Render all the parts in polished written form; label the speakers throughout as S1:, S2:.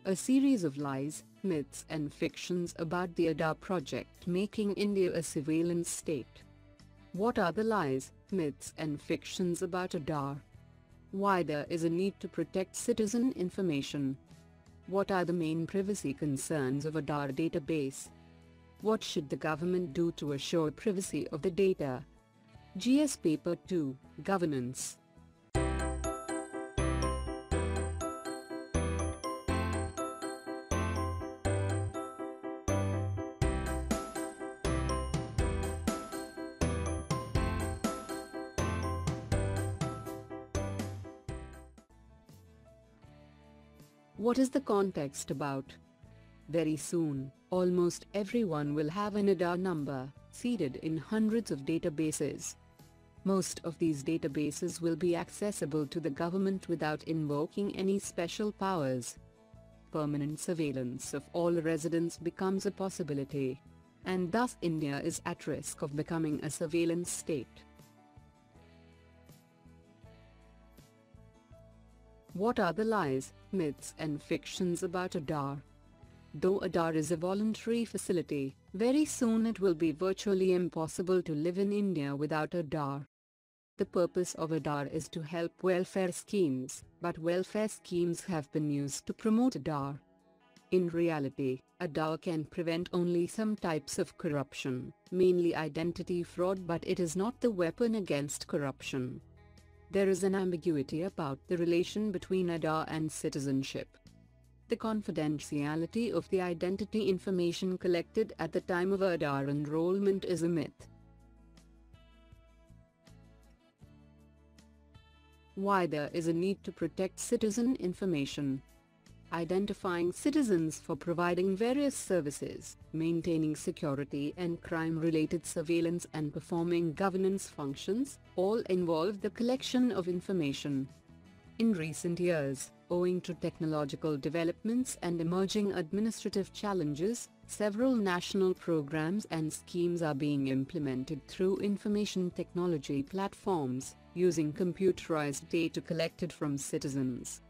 S1: A series of lies, myths and fictions about the Aadhaar project making India a surveillance state. What are the lies, myths and fictions about Aadhaar? Why there is a need to protect citizen information? What are the main privacy concerns of Aadhaar database? What should the government do to assure privacy of the data? GS Paper 2, Governance. What is the context about? Very soon, almost everyone will have an Aadhaar number, seeded in hundreds of databases. Most of these databases will be accessible to the government without invoking any special powers. Permanent surveillance of all residents becomes a possibility. And thus India is at risk of becoming a surveillance state. What are the lies, myths and fictions about Aadhaar? Though Aadhaar is a voluntary facility, very soon it will be virtually impossible to live in India without Aadhaar. The purpose of Aadhaar is to help welfare schemes, but welfare schemes have been used to promote Aadhaar. In reality, Aadhaar can prevent only some types of corruption, mainly identity fraud, but it is not the weapon against corruption. There is an ambiguity about the relation between Aadhaar and citizenship. The confidentiality of the identity information collected at the time of Aadhaar enrollment is a myth. Why there is a need to protect citizen information? Identifying citizens for providing various services, maintaining security and crime-related surveillance and performing governance functions, all involve the collection of information. In recent years, owing to technological developments and emerging administrative challenges, several national programs and schemes are being implemented through information technology platforms, using computerized data collected from citizens.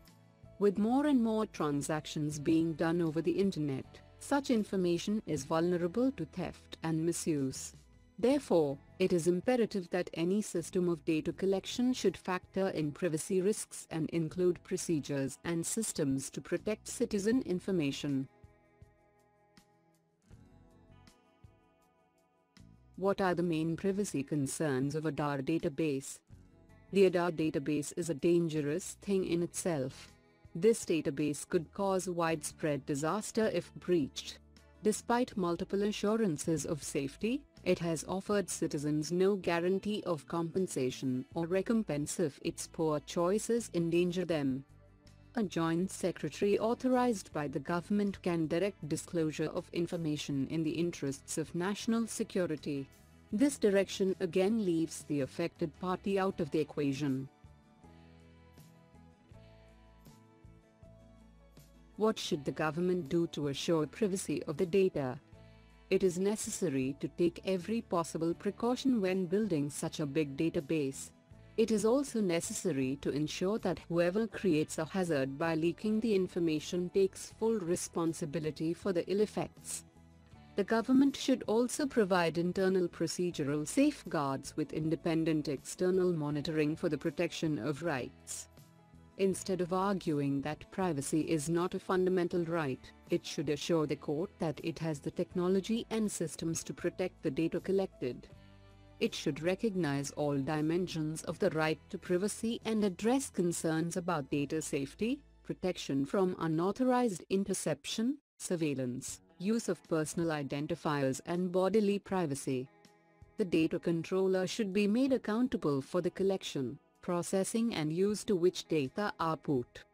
S1: With more and more transactions being done over the internet, such information is vulnerable to theft and misuse. Therefore, it is imperative that any system of data collection should factor in privacy risks and include procedures and systems to protect citizen information. What are the main privacy concerns of Aadhaar database? The Aadhaar database is a dangerous thing in itself. This database could cause widespread disaster if breached. Despite multiple assurances of safety, it has offered citizens no guarantee of compensation or recompense if its poor choices endanger them. A joint secretary authorized by the government can direct disclosure of information in the interests of national security. This direction again leaves the affected party out of the equation. What should the government do to assure privacy of the data? It is necessary to take every possible precaution when building such a big database. It is also necessary to ensure that whoever creates a hazard by leaking the information takes full responsibility for the ill effects. The government should also provide internal procedural safeguards with independent external monitoring for the protection of rights. Instead of arguing that privacy is not a fundamental right, it should assure the court that it has the technology and systems to protect the data collected. It should recognize all dimensions of the right to privacy and address concerns about data safety, protection from unauthorized interception, surveillance, use of personal identifiers and bodily privacy. The data controller should be made accountable for the collection, processing and use to which data are put.